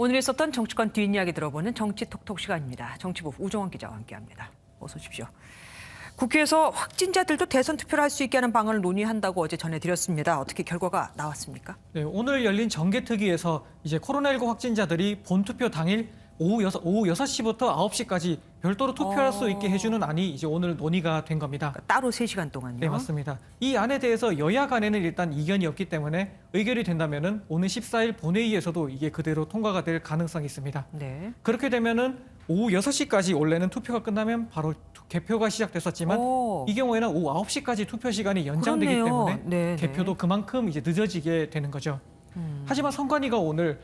오늘 있었던 정치권 뒷이야기 들어보는 정치톡톡 시간입니다. 정치부 우정원 기자와 함께합니다. 어서 오십시오. 국회에서 확진자들도 대선 투표를 할 수 있게 하는 방안을 논의한다고 어제 전해드렸습니다. 어떻게 결과가 나왔습니까? 네, 오늘 열린 정개특위에서 이제 코로나19 확진자들이 본투표 당일 오후 6시부터 9시까지 별도로 투표할 수 있게 해주는 안이 이제 오늘 논의가 된 겁니다. 그러니까 따로 3시간 동안요? 네, 맞습니다. 이 안에 대해서 여야 간에는 일단 이견이 없기 때문에 의결이 된다면은 오늘 14일 본회의에서도 이게 그대로 통과가 될 가능성이 있습니다. 네. 그렇게 되면은 오후 6시까지 원래는 투표가 끝나면 바로 개표가 시작됐었지만 이 경우에는 오후 9시까지 투표 시간이 연장되기 그렇네요. 때문에 네, 개표도 그만큼 이제 늦어지게 되는 거죠. 하지만 선관위가 오늘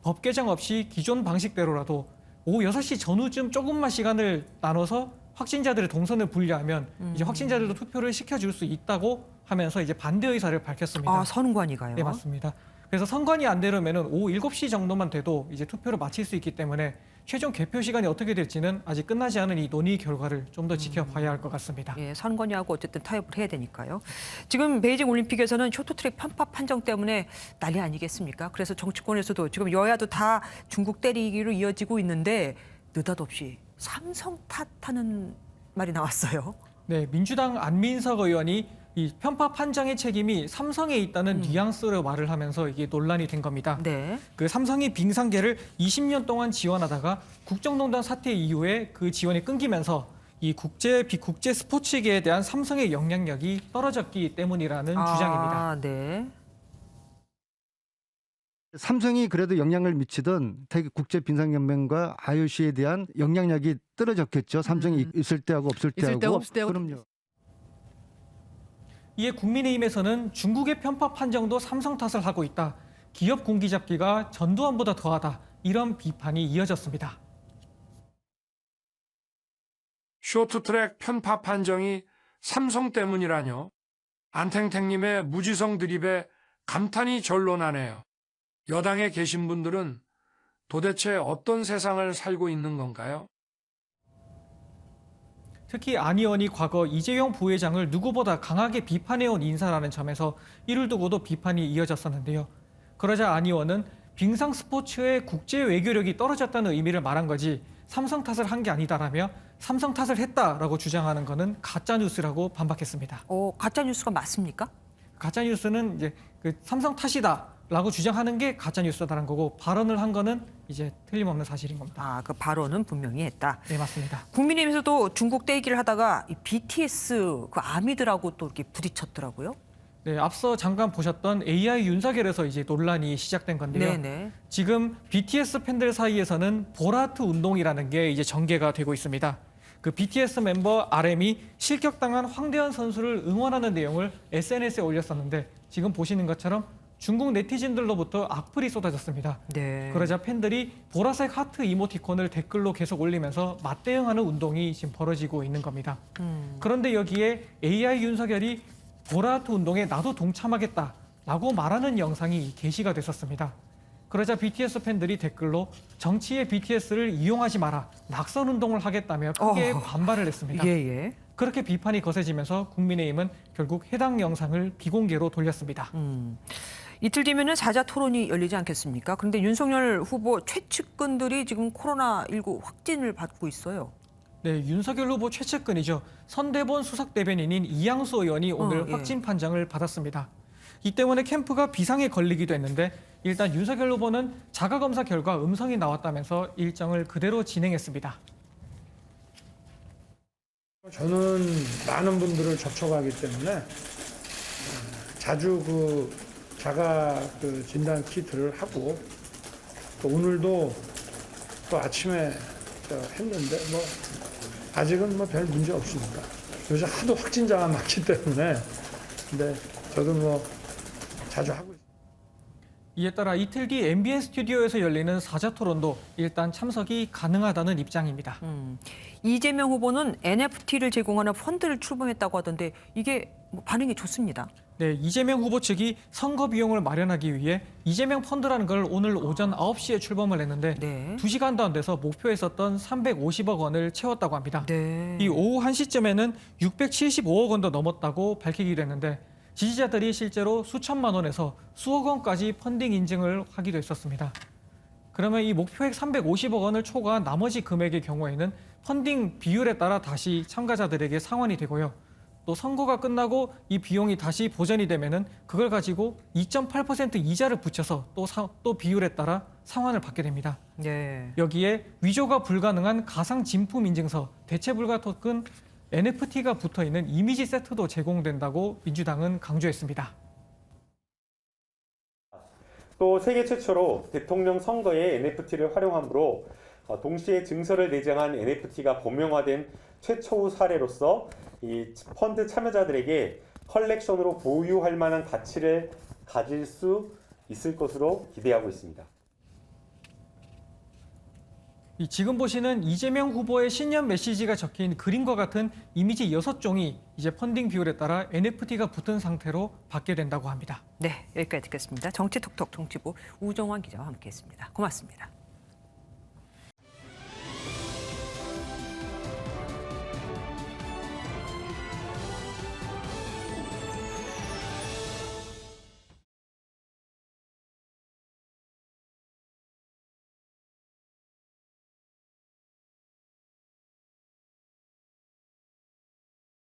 법 개정 없이 기존 방식대로라도 오후 6시 전후쯤 조금만 시간을 나눠서 확진자들의 동선을 분리하면 이제 확진자들도 투표를 시켜줄 수 있다고 하면서 이제 반대 의사를 밝혔습니다. 아, 선관위가요? 네, 맞습니다. 그래서 선관위 안대로면은 오후 7시 정도만 돼도 이제 투표를 마칠 수 있기 때문에 최종 개표 시간이 어떻게 될지는 아직 끝나지 않은 이 논의 결과를 좀 더 지켜봐야 할 것 같습니다. 예, 선관위하고 어쨌든 타협을 해야 되니까요. 지금 베이징 올림픽에서는 쇼트트랙 편파 판정 때문에 난리 아니겠습니까? 그래서 정치권에서도 지금 여야도 다 중국 때리기로 이어지고 있는데 느닷없이 삼성 탓하는 말이 나왔어요. 네, 민주당 안민석 의원이 이 편파 판정의 책임이 삼성에 있다는 뉘앙스로 말을 하면서 이게 논란이 된 겁니다. 네. 그 삼성이 빙상계를 20년 동안 지원하다가 국정농단 사태 이후에 그 지원이 끊기면서 이 국제 스포츠계에 대한 삼성의 영향력이 떨어졌기 때문이라는 주장입니다. 네. 삼성이 그래도 영향을 미치던 태국 국제빙상연맹과 IOC에 대한 영향력이 떨어졌겠죠. 삼성이 있을 때하고 없을 때하고. 없을 때하고. 그럼요. 이에 국민의힘에서는 중국의 편파 판정도 삼성 탓을 하고 있다. 기업 공기잡기가 전두환보다 더하다. 이런 비판이 이어졌습니다. 쇼트트랙 편파 판정이 삼성 때문이라뇨. 안탱탱님의 무지성 드립에 감탄이 절로 나네요. 여당에 계신 분들은 도대체 어떤 세상을 살고 있는 건가요? 특히 안 의원이 과거 이재용 부회장을 누구보다 강하게 비판해온 인사라는 점에서 이를 두고도 비판이 이어졌었는데요. 그러자 안 의원은 빙상 스포츠의 국제 외교력이 떨어졌다는 의미를 말한 거지 삼성 탓을 한 게 아니다라며 삼성 탓을 했다라고 주장하는 것은 가짜 뉴스라고 반박했습니다. 가짜 뉴스가 맞습니까? 가짜 뉴스는 이제 그 삼성 탓이다라고 주장하는 게 가짜 뉴스다라는 거고 발언을 한 거는 이제 틀림없는 사실인 겁니다. 그 발언은 분명히 했다. 네, 맞습니다. 국민의힘에서도 중국 떼기를 하다가 이 BTS 그 아미들하고 또 이렇게 부딪혔더라고요. 네, 앞서 잠깐 보셨던 AI 윤석열에서 이제 논란이 시작된 건데요. 네네. 지금 BTS 팬들 사이에서는 보라트 운동이라는 게 이제 전개가 되고 있습니다. 그 BTS 멤버 RM이 실격당한 황대현 선수를 응원하는 내용을 SNS에 올렸었는데 지금 보시는 것처럼 중국 네티즌들로부터 악플이 쏟아졌습니다. 네. 그러자 팬들이 보라색 하트 이모티콘을 댓글로 계속 올리면서 맞대응하는 운동이 지금 벌어지고 있는 겁니다. 그런데 여기에 AI 윤석열이 보라트 운동에 나도 동참하겠다라고 말하는 영상이 게시가 됐었습니다. 그러자 BTS 팬들이 댓글로 정치에 BTS를 이용하지 마라, 낙선 운동을 하겠다며 크게 반발을 했습니다. 예. 그렇게 비판이 거세지면서 국민의힘은 결국 해당 영상을 비공개로 돌렸습니다. 이틀 뒤면은 사자 토론이 열리지 않겠습니까? 그런데 윤석열 후보 최측근들이 지금 코로나19 확진을 받고 있어요. 네, 윤석열 후보 최측근이죠. 선대본 수석 대변인인 이양수 의원이 오늘 확진 판정을 받았습니다. 이 때문에 캠프가 비상에 걸리기도 했는데 일단 윤석열 후보는 자가검사 결과 음성이 나왔다면서 일정을 그대로 진행했습니다. 저는 많은 분들을 접촉하기 때문에 자주 그 자가 진단 키트를 하고 또 오늘도 또 아침에 했는데 뭐 아직은 뭐 별 문제 없습니다. 요새 하도 확진자가 많기 때문에 근데 저도 뭐 자주 하고 있습니다. 이에 따라 이틀 뒤 MBN 스튜디오에서 열리는 사자 토론도 일단 참석이 가능하다는 입장입니다. 이재명 후보는 NFT를 제공하는 펀드를 출범했다고 하던데 이게 뭐 반응이 좋습니다. 네, 이재명 후보 측이 선거 비용을 마련하기 위해 이재명 펀드라는 걸 오늘 오전 9시에 출범을 했는데 네. 2시간도 안 돼서 목표했었던 350억 원을 채웠다고 합니다. 네. 이 오후 1시쯤에는 675억 원도 넘었다고 밝히기도 했는데 지지자들이 실제로 수천만 원에서 수억 원까지 펀딩 인증을 하기도 했었습니다. 그러면 이 목표액 350억 원을 초과한 나머지 금액의 경우에는 펀딩 비율에 따라 다시 참가자들에게 상환이 되고요. 또 선거가 끝나고 이 비용이 다시 보전이 되면은 그걸 가지고 2.8% 이자를 붙여서 또 비율에 따라 상환을 받게 됩니다. 네. 여기에 위조가 불가능한 가상 진품 인증서, 대체 불가 토큰, NFT가 붙어 있는 이미지 세트도 제공된다고 민주당은 강조했습니다. 또 세계 최초로 대통령 선거에 NFT를 활용함으로 동시에 증서를 내장한 NFT가 범용화된 최초 사례로서 이 펀드 참여자들에게 컬렉션으로 보유할 만한 가치를 가질 수 있을 것으로 기대하고 있습니다. 지금 보시는 이재명 후보의 신년 메시지가 적힌 그림과 같은 이미지 6종이 이제 펀딩 비율에 따라 NFT가 붙은 상태로 받게 된다고 합니다. 네, 여기까지 듣겠습니다. 정치톡톡 정치부 우정환 기자와 함께했습니다. 고맙습니다.